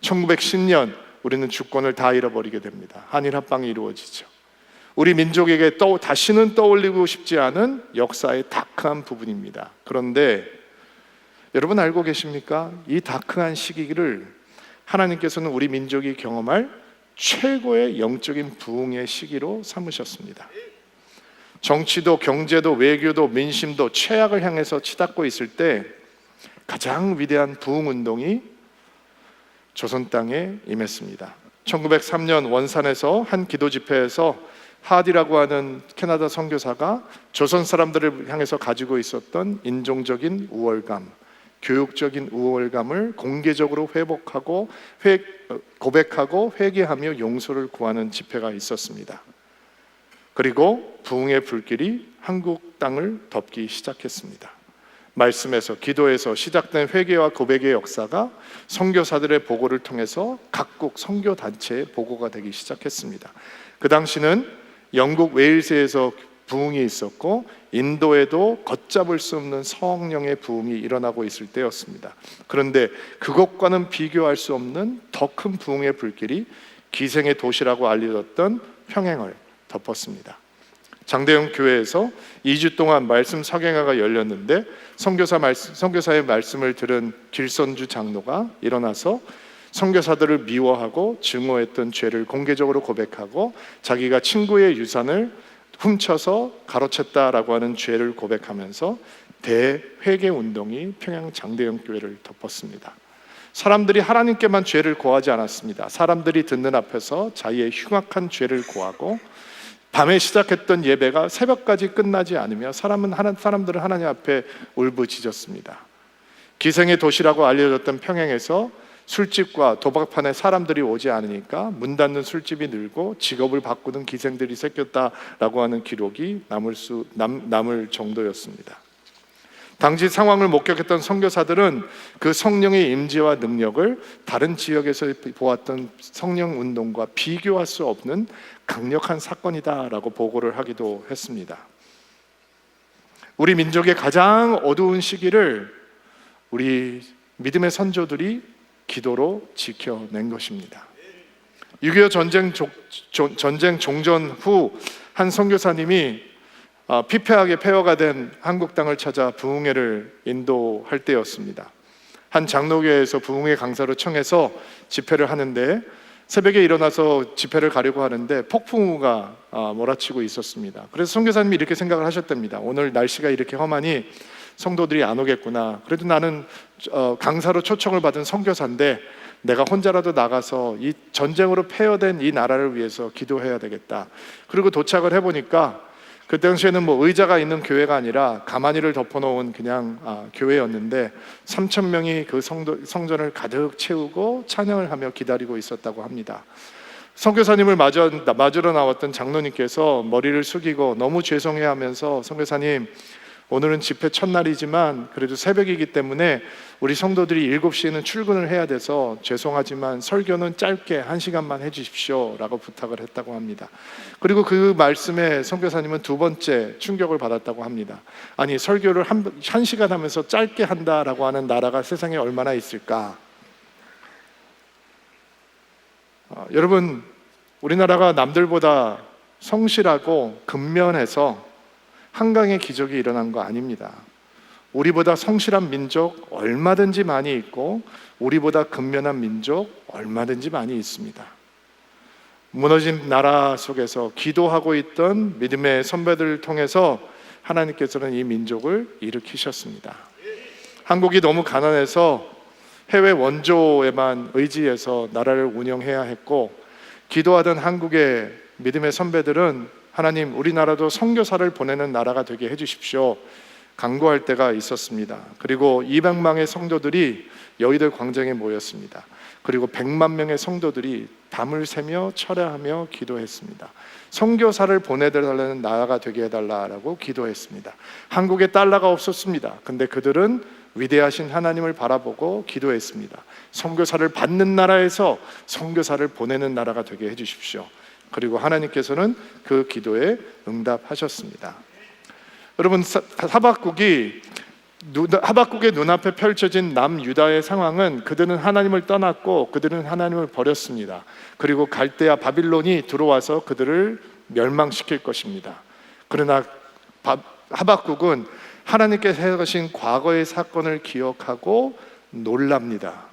1910년 우리는 주권을 다 잃어버리게 됩니다. 한일 합방이 이루어지죠. 우리 민족에게 다시는 떠올리고 싶지 않은 역사의 다크한 부분입니다. 그런데 여러분 알고 계십니까? 이 다크한 시기를 하나님께서는 우리 민족이 경험할 최고의 영적인 부흥의 시기로 삼으셨습니다. 정치도 경제도 외교도 민심도 최악을 향해서 치닫고 있을 때 가장 위대한 부흥운동이 조선 땅에 임했습니다. 1903년 원산에서 한 기도 집회에서 하디라고 하는 캐나다 선교사가 조선 사람들을 향해서 가지고 있었던 인종적인 우월감, 교육적인 우월감을 공개적으로 고백하고 회개하며 용서를 구하는 집회가 있었습니다. 그리고 부흥의 불길이 한국 땅을 덮기 시작했습니다. 말씀에서, 기도에서 시작된 회개와 고백의 역사가 선교사들의 보고를 통해서 각국 선교 단체의 보고가 되기 시작했습니다. 그 당시는 영국 웨일스에서 부흥이 있었고 인도에도 걷잡을 수 없는 성령의 부흥이 일어나고 있을 때였습니다. 그런데 그것과는 비교할 수 없는 더 큰 부흥의 불길이 기생의 도시라고 알려졌던 평행을 덮었습니다. 장대영 교회에서 2주 동안 말씀 사경회가 열렸는데 선교사의 말씀을 들은 길선주 장로가 일어나서 선교사들을 미워하고 증오했던 죄를 공개적으로 고백하고 자기가 친구의 유산을 훔쳐서 가로챘다라고 하는 죄를 고백하면서 대회개 운동이 평양 장대영 교회를 덮었습니다. 사람들이 하나님께만 죄를 고하지 않았습니다. 사람들이 듣는 앞에서 자기의 흉악한 죄를 고하고 밤에 시작했던 예배가 새벽까지 끝나지 않으며 사람들은 하나님 앞에 울부짖었습니다. 기생의 도시라고 알려졌던 평양에서 술집과 도박판에 사람들이 오지 않으니까 문 닫는 술집이 늘고 직업을 바꾸는 기생들이 생겼다라고 하는 기록이 남을 정도였습니다. 당시 상황을 목격했던 선교사들은 그 성령의 임재와 능력을 다른 지역에서 보았던 성령 운동과 비교할 수 없는 강력한 사건이다라고 보고를 하기도 했습니다. 우리 민족의 가장 어두운 시기를 우리 믿음의 선조들이 기도로 지켜낸 것입니다. 6.25 전쟁 종전 후 한 선교사님이 피폐하게 폐허가 된 한국 땅을 찾아 부흥회를 인도할 때였습니다. 한 장로교회에서 부흥회 강사로 청해서 집회를 하는데 새벽에 일어나서 집회를 가려고 하는데 폭풍우가 몰아치고 있었습니다. 그래서 선교사님이 이렇게 생각을 하셨답니다. 오늘 날씨가 이렇게 험하니 성도들이 안 오겠구나. 그래도 나는 강사로 초청을 받은 선교사인데 내가 혼자라도 나가서 이 전쟁으로 폐허된 이 나라를 위해서 기도해야 되겠다. 그리고 도착을 해보니까 그 당시에는 의자가 있는 교회가 아니라 가마니를 덮어놓은 그냥 교회였는데 3,000명이 그 성전을 가득 채우고 찬양을 하며 기다리고 있었다고 합니다. 선교사님을 맞으러 나왔던 장로님께서 머리를 숙이고 너무 죄송해하면서 선교사님, 오늘은 집회 첫날이지만 그래도 새벽이기 때문에 우리 성도들이 7시에는 출근을 해야 돼서 죄송하지만 설교는 짧게 1시간만 해주십시오 라고 부탁을 했다고 합니다. 그리고 그 말씀에 선교사님은 두 번째 충격을 받았다고 합니다. 아니, 설교를 1시간 하면서 짧게 한다라고 하는 나라가 세상에 얼마나 있을까? 여러분, 우리나라가 남들보다 성실하고 근면해서 한강의 기적이 일어난 거 아닙니다. 우리보다 성실한 민족 얼마든지 많이 있고 우리보다 근면한 민족 얼마든지 많이 있습니다. 무너진 나라 속에서 기도하고 있던 믿음의 선배들을 통해서 하나님께서는 이 민족을 일으키셨습니다. 한국이 너무 가난해서 해외 원조에만 의지해서 나라를 운영해야 했고 기도하던 한국의 믿음의 선배들은 하나님, 우리나라도 선교사를 보내는 나라가 되게 해주십시오 간구할 때가 있었습니다. 그리고 200만의 성도들이 여의도 광장에 모였습니다. 그리고 100만 명의 성도들이 밤을 새며 철야하며 기도했습니다. 선교사를 보내달라는 나라가 되게 해달라고 기도했습니다. 한국에 달러가 없었습니다. 근데 그들은 위대하신 하나님을 바라보고 기도했습니다. 선교사를 받는 나라에서 선교사를 보내는 나라가 되게 해주십시오. 그리고 하나님께서는 그 기도에 응답하셨습니다. 여러분, 하박국의 눈앞에 펼쳐진 남유다의 상황은 그들은 하나님을 떠났고 그들은 하나님을 버렸습니다. 그리고 갈대아 바빌론이 들어와서 그들을 멸망시킬 것입니다. 그러나 하박국은 하나님께서 행하신 과거의 사건을 기억하고 놀랍니다.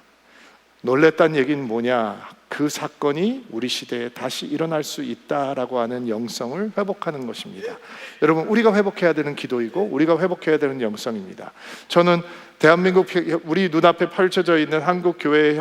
놀랬다는 얘기는 뭐냐? 그 사건이 우리 시대에 다시 일어날 수 있다라고 하는 영성을 회복하는 것입니다. 여러분, 우리가 회복해야 되는 기도이고 우리가 회복해야 되는 영성입니다. 저는 대한민국 우리 눈앞에 펼쳐져 있는 한국 교회의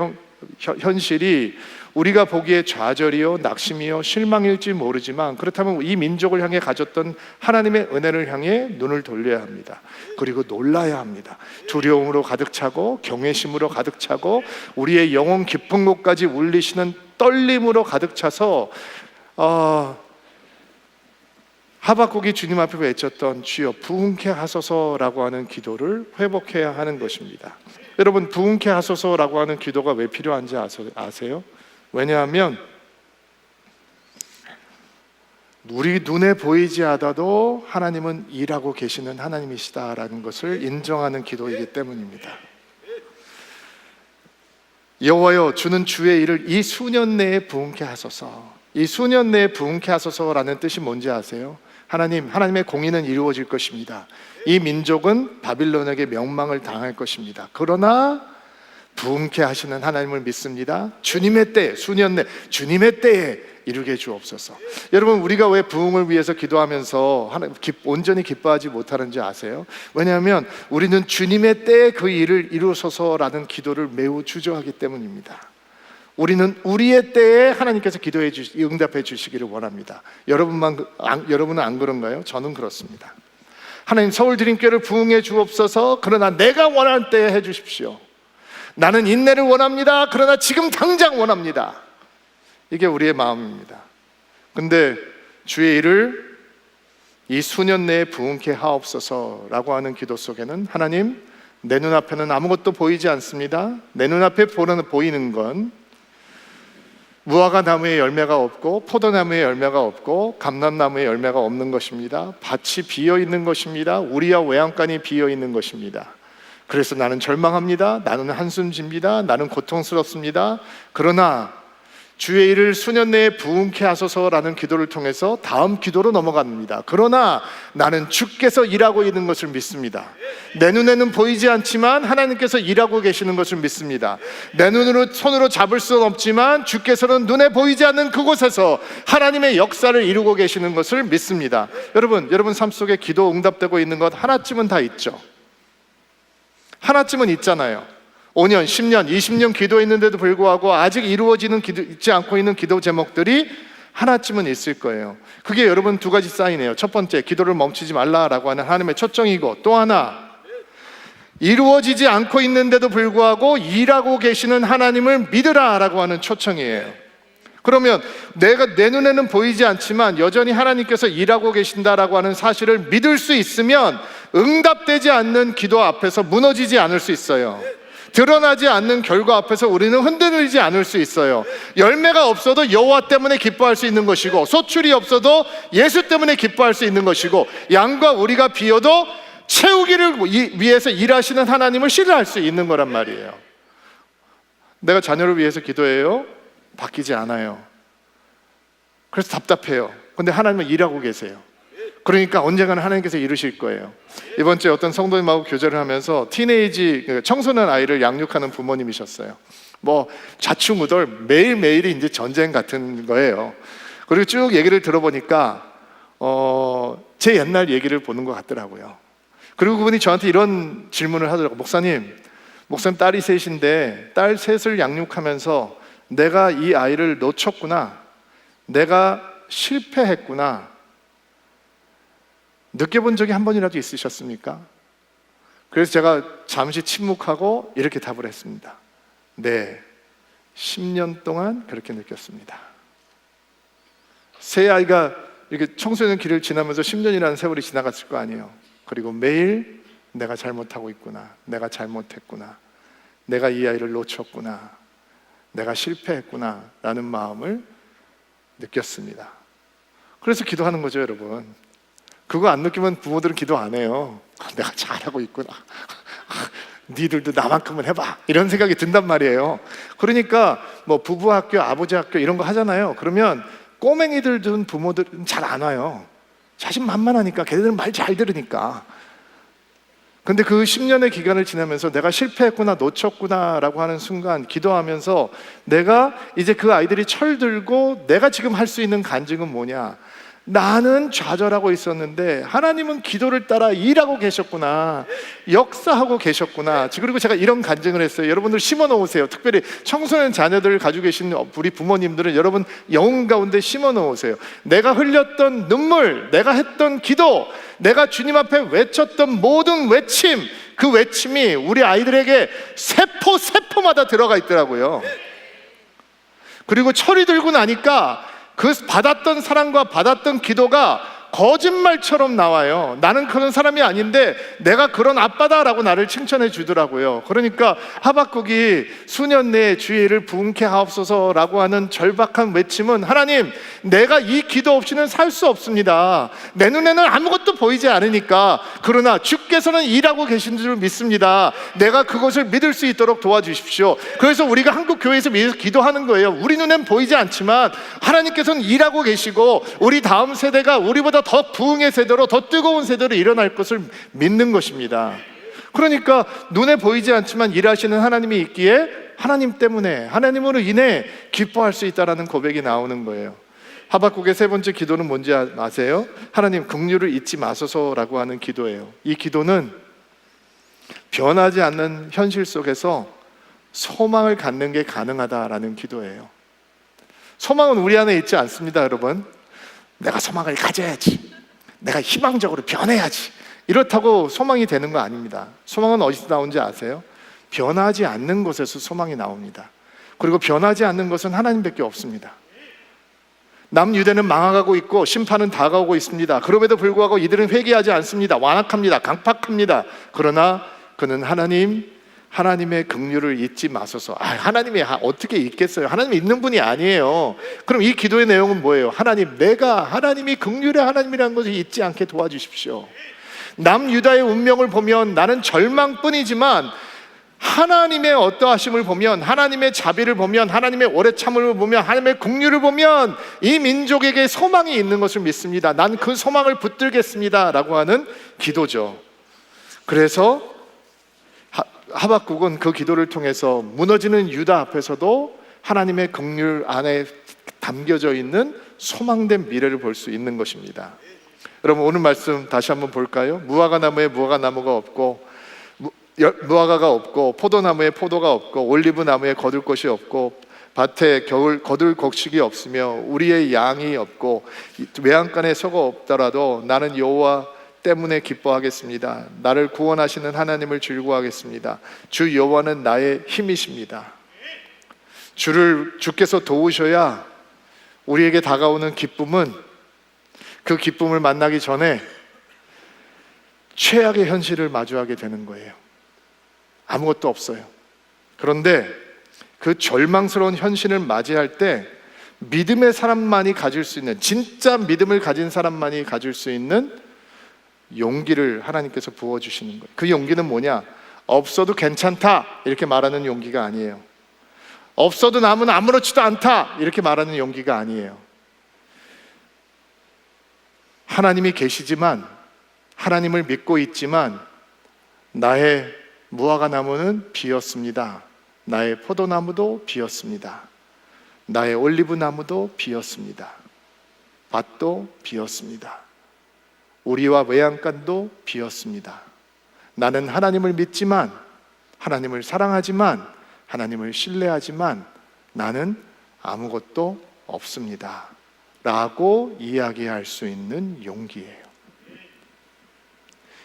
현실이 우리가 보기에 좌절이요 낙심이요 실망일지 모르지만, 그렇다면 이 민족을 향해 가졌던 하나님의 은혜를 향해 눈을 돌려야 합니다. 그리고 놀라야 합니다. 두려움으로 가득 차고 경외심으로 가득 차고 우리의 영혼 깊은 곳까지 울리시는 떨림으로 가득 차서 하박국이 주님 앞에 외쳤던 주여 부흥케 하소서라고 하는 기도를 회복해야 하는 것입니다. 여러분, 부흥케 하소서라고 하는 기도가 왜 필요한지 아세요? 왜냐하면 우리 눈에 보이지 않아도 하나님은 일하고 계시는 하나님이시다라는 것을 인정하는 기도이기 때문입니다. 여호와여, 주는 주의 일을 이 수년 내에 부흥케 하소서. 이 수년 내에 부흥케 하소서라는 뜻이 뭔지 아세요? 하나님의 공의는 이루어질 것입니다. 이 민족은 바빌론에게 명망을 당할 것입니다. 그러나 부흥케 하시는 하나님을 믿습니다. 주님의 때, 수년 내 주님의 때에 이루게 주옵소서. 여러분, 우리가 왜 부흥을 위해서 기도하면서 온전히 기뻐하지 못하는지 아세요? 왜냐하면 우리는 주님의 때에 그 일을 이루소서라는 기도를 매우 주저하기 때문입니다. 우리는 우리의 때에 하나님께서 응답해 주시기를 원합니다. 여러분은 안 그런가요? 저는 그렇습니다. 하나님, 서울드림교회를 부흥해 주옵소서. 그러나 내가 원하는 때에 해 주십시오. 나는 인내를 원합니다. 그러나 지금 당장 원합니다. 이게 우리의 마음입니다. 근데 주의 일을 이 수년 내에 부흥케 하옵소서라고 하는 기도 속에는, 하나님, 내 눈앞에는 아무것도 보이지 않습니다. 내 눈앞에 보이는 건 무화과 나무에 열매가 없고 포도나무에 열매가 없고 감람나무에 열매가 없는 것입니다. 밭이 비어 있는 것입니다. 우리와 외양간이 비어 있는 것입니다. 그래서 나는 절망합니다. 나는 한숨 집니다. 나는 고통스럽습니다. 그러나 주의 일을 수년 내에 부흥케 하소서라는 기도를 통해서 다음 기도로 넘어갑니다. 그러나 나는 주께서 일하고 있는 것을 믿습니다. 내 눈에는 보이지 않지만 하나님께서 일하고 계시는 것을 믿습니다. 내 손으로 잡을 수는 없지만 주께서는 눈에 보이지 않는 그곳에서 하나님의 역사를 이루고 계시는 것을 믿습니다. 여러분 삶 속에 기도 응답되고 있는 것 하나쯤은 다 있죠. 하나쯤은 있잖아요. 5년, 10년, 20년 기도했는데도 불구하고 아직 이루어지지 않고 있는 기도 제목들이 하나쯤은 있을 거예요. 그게 여러분 두 가지 사인이에요. 첫 번째, 기도를 멈추지 말라라고 하는 하나님의 초청이고, 또 하나, 이루어지지 않고 있는데도 불구하고 일하고 계시는 하나님을 믿으라라고 하는 초청이에요. 그러면 내가 내 눈에는 보이지 않지만 여전히 하나님께서 일하고 계신다라고 하는 사실을 믿을 수 있으면 응답되지 않는 기도 앞에서 무너지지 않을 수 있어요. 드러나지 않는 결과 앞에서 우리는 흔들리지 않을 수 있어요. 열매가 없어도 여호와 때문에 기뻐할 수 있는 것이고, 소출이 없어도 예수 때문에 기뻐할 수 있는 것이고, 양과 우리가 비어도 채우기를 위해서 일하시는 하나님을 신뢰할 수 있는 거란 말이에요. 내가 자녀를 위해서 기도해요. 바뀌지 않아요. 그래서 답답해요. 근데 하나님은 일하고 계세요. 그러니까 언젠가는 하나님께서 이루실 거예요. 이번 주에 어떤 성도님하고 교제를 하면서 티네이지 청소년 아이를 양육하는 부모님이셨어요. 뭐 좌충우돌 매일매일이 이제 전쟁 같은 거예요. 그리고 쭉 얘기를 들어보니까 제 옛날 얘기를 보는 것 같더라고요. 그리고 그분이 저한테 이런 질문을 하더라고요. 목사님 딸이 셋인데 딸 셋을 양육하면서 내가 이 아이를 놓쳤구나, 내가 실패했구나, 느껴본 적이 한 번이라도 있으셨습니까? 그래서 제가 잠시 침묵하고 이렇게 답을 했습니다. 네, 10년 동안 그렇게 느꼈습니다. 새 아이가 이렇게 청소년 길을 지나면서 10년이라는 세월이 지나갔을 거 아니에요. 그리고 매일 내가 잘못하고 있구나, 내가 잘못했구나, 내가 이 아이를 놓쳤구나, 내가 실패했구나 라는 마음을 느꼈습니다. 그래서 기도하는 거죠, 여러분. 그거 안 느끼면 부모들은 기도 안 해요. 내가 잘하고 있구나, 니들도 나만큼은 해봐, 이런 생각이 든단 말이에요. 그러니까 뭐 부부 학교, 아버지 학교 이런 거 하잖아요. 그러면 꼬맹이들 둔 부모들은 잘 안 와요. 자신만만하니까, 걔네들은 말 잘 들으니까. 근데 그 10년의 기간을 지나면서 내가 실패했구나, 놓쳤구나 라고 하는 순간 기도하면서 내가 이제 그 아이들이 철들고 내가 지금 할 수 있는 간증은 뭐냐, 나는 좌절하고 있었는데 하나님은 기도를 따라 일하고 계셨구나, 역사하고 계셨구나. 그리고 제가 이런 간증을 했어요. 여러분들 심어 놓으세요. 특별히 청소년 자녀들을 가지고 계신 우리 부모님들은 여러분 영혼 가운데 심어 놓으세요. 내가 흘렸던 눈물, 내가 했던 기도, 내가 주님 앞에 외쳤던 모든 외침, 그 외침이 우리 아이들에게 세포마다 들어가 있더라고요. 그리고 철이 들고 나니까 그 받았던 사랑과 받았던 기도가 거짓말처럼 나와요. 나는 그런 사람이 아닌데 내가 그런 아빠다라고 나를 칭찬해 주더라고요. 그러니까 하박국이 수년 내에 주의 일을 부응케 하옵소서라고 하는 절박한 외침은, 하나님, 내가 이 기도 없이는 살 수 없습니다. 내 눈에는 아무것도 보이지 않으니까, 그러나 주께서는 일하고 계신 줄 믿습니다. 내가 그것을 믿을 수 있도록 도와주십시오. 그래서 우리가 한국 교회에서 기도하는 거예요. 우리 눈엔 보이지 않지만 하나님께서는 일하고 계시고 우리 다음 세대가 우리보다 더 부흥의 세대로, 더 뜨거운 세대로 일어날 것을 믿는 것입니다. 그러니까 눈에 보이지 않지만 일하시는 하나님이 있기에 하나님 때문에, 하나님으로 인해 기뻐할 수 있다는 고백이 나오는 거예요. 하박국의 세 번째 기도는 뭔지 아세요? 하나님 긍휼을 잊지 마소서라고 하는 기도예요. 이 기도는 변하지 않는 현실 속에서 소망을 갖는 게 가능하다라는 기도예요. 소망은 우리 안에 있지 않습니다, 여러분. 내가 소망을 가져야지, 내가 희망적으로 변해야지, 이렇다고 소망이 되는 거 아닙니다. 소망은 어디서 나오는지 아세요? 변하지 않는 것에서 소망이 나옵니다. 그리고 변하지 않는 것은 하나님밖에 없습니다. 남유대는 망해가고 있고 심판은 다가오고 있습니다. 그럼에도 불구하고 이들은 회개하지 않습니다. 완악합니다. 강팍합니다. 그러나 그는 하나님의 긍휼을 잊지 마소서. 하나님이 어떻게 잊겠어요? 하나님이 잊는 분이 아니에요. 그럼 이 기도의 내용은 뭐예요? 하나님이 긍휼의 하나님이라는 것을 잊지 않게 도와주십시오. 남유다의 운명을 보면 나는 절망뿐이지만 하나님의 어떠하심을 보면, 하나님의 자비를 보면, 하나님의 오래 참음을 보면, 하나님의 긍휼을 보면 이 민족에게 소망이 있는 것을 믿습니다. 난 그 소망을 붙들겠습니다 라고 하는 기도죠. 그래서 하박국은 그 기도를 통해서 무너지는 유다 앞에서도 하나님의 긍휼 안에 담겨져 있는 소망된 미래를 볼 수 있는 것입니다. 여러분, 오늘 말씀 다시 한번 볼까요? 무화과 나무에 무화과 나무가 없고, 무화과가 없고, 포도나무에 포도가 없고, 올리브 나무에 거둘 것이 없고, 밭에 거둘 곡식이 없으며 우리의 양이 없고 외양간에 소가 없더라도 나는 여호와 때문에 기뻐하겠습니다. 나를 구원하시는 하나님을 즐거워하겠습니다. 주 여호와는 나의 힘이십니다. 주께서 도우셔야 우리에게 다가오는 기쁨은, 그 기쁨을 만나기 전에 최악의 현실을 마주하게 되는 거예요. 아무것도 없어요. 그런데 그 절망스러운 현실을 맞이할 때 믿음의 사람만이 가질 수 있는, 진짜 믿음을 가진 사람만이 가질 수 있는 용기를 하나님께서 부어주시는 거예요. 그 용기는 뭐냐? 없어도 괜찮다 이렇게 말하는 용기가 아니에요. 없어도 남은 아무렇지도 않다 이렇게 말하는 용기가 아니에요. 하나님이 계시지만, 하나님을 믿고 있지만 나의 무화과 나무는 비었습니다. 나의 포도나무도 비었습니다. 나의 올리브 나무도 비었습니다. 밭도 비었습니다. 우리와 외양간도 비었습니다. 나는 하나님을 믿지만, 하나님을 사랑하지만, 하나님을 신뢰하지만 나는 아무것도 없습니다 라고 이야기할 수 있는 용기예요.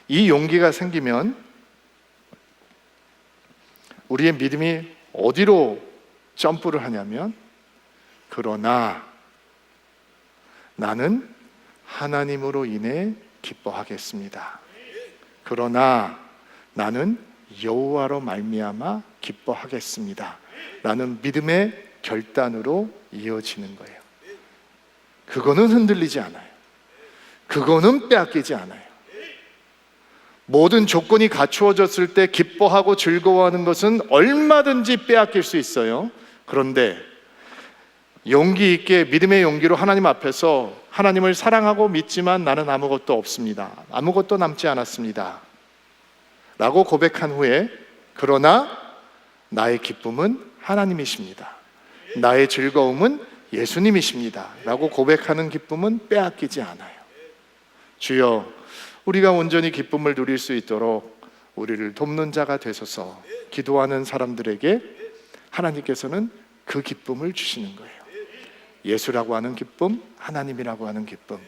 이 용기가 생기면 우리의 믿음이 어디로 점프를 하냐면, 그러나 나는 하나님으로 인해 기뻐하겠습니다. 그러나 나는 여호와로 말미암아 기뻐하겠습니다 라는 믿음의 결단으로 이어지는 거예요. 그거는 흔들리지 않아요. 그거는 빼앗기지 않아요. 모든 조건이 갖추어졌을 때 기뻐하고 즐거워하는 것은 얼마든지 빼앗길 수 있어요. 그런데 용기 있게 믿음의 용기로 하나님 앞에서 하나님을 사랑하고 믿지만 나는 아무것도 없습니다, 아무것도 남지 않았습니다 라고 고백한 후에, 그러나 나의 기쁨은 하나님이십니다, 나의 즐거움은 예수님이십니다 라고 고백하는 기쁨은 빼앗기지 않아요. 주여, 우리가 온전히 기쁨을 누릴 수 있도록 우리를 돕는 자가 되소서. 기도하는 사람들에게 하나님께서는 그 기쁨을 주시는 거예요. 예수라고 하는 기쁨, 하나님이라고 하는 기쁨,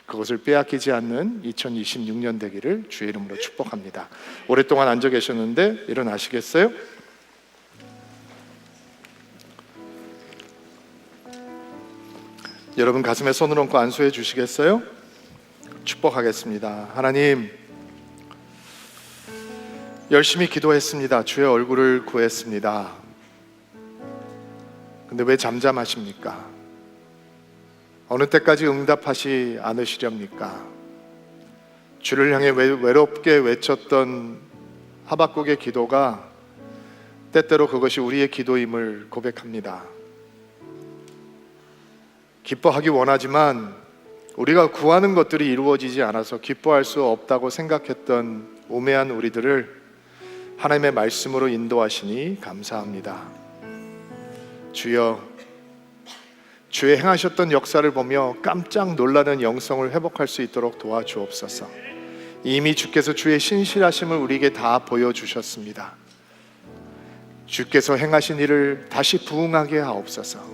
그것을 빼앗기지 않는 2026년 되기를 주의 이름으로 축복합니다. 오랫동안 앉아 계셨는데 일어나시겠어요? 여러분 가슴에 손을 얹고 안수해 주시겠어요? 축복하겠습니다. 하나님, 열심히 기도했습니다. 주의 얼굴을 구했습니다. 근데 왜 잠잠하십니까? 어느 때까지 응답하시 않으시렵니까? 주를 향해 외롭게 외쳤던 하박국의 기도가 때때로 그것이 우리의 기도임을 고백합니다. 기뻐하기 원하지만 우리가 구하는 것들이 이루어지지 않아서 기뻐할 수 없다고 생각했던 우매한 우리들을 하나님의 말씀으로 인도하시니 감사합니다. 주여, 주의 행하셨던 역사를 보며 깜짝 놀라는 영성을 회복할 수 있도록 도와주옵소서. 이미 주께서 주의 신실하심을 우리에게 다 보여주셨습니다. 주께서 행하신 일을 다시 부응하게 하옵소서.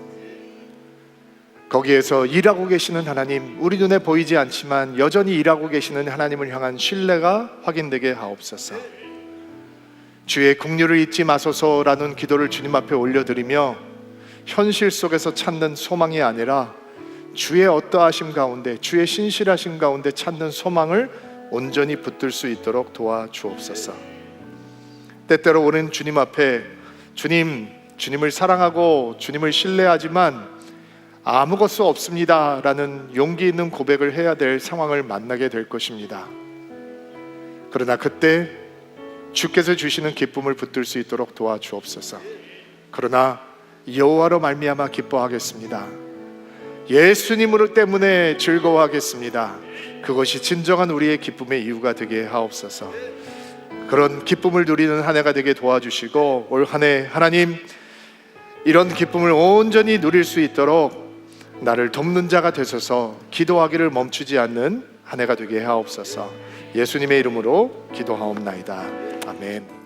거기에서 일하고 계시는 하나님, 우리 눈에 보이지 않지만 여전히 일하고 계시는 하나님을 향한 신뢰가 확인되게 하옵소서. 주의 긍휼을 잊지 마소서라는 기도를 주님 앞에 올려드리며 현실 속에서 찾는 소망이 아니라 주의 어떠하심 가운데, 주의 신실하심 가운데 찾는 소망을 온전히 붙들 수 있도록 도와주옵소서. 때때로 우리는 주님 앞에 주님을 사랑하고 주님을 신뢰하지만 아무것도 없습니다 라는 용기 있는 고백을 해야 될 상황을 만나게 될 것입니다. 그러나 그때 주께서 주시는 기쁨을 붙들 수 있도록 도와주옵소서. 그러나 여호와로 말미암아 기뻐하겠습니다. 예수님으로 때문에 즐거워하겠습니다. 그것이 진정한 우리의 기쁨의 이유가 되게 하옵소서. 그런 기쁨을 누리는 한 해가 되게 도와주시고, 올 한 해 하나님, 이런 기쁨을 온전히 누릴 수 있도록 나를 돕는 자가 되소서. 기도하기를 멈추지 않는 한 해가 되게 하옵소서. 예수님의 이름으로 기도하옵나이다. 아멘.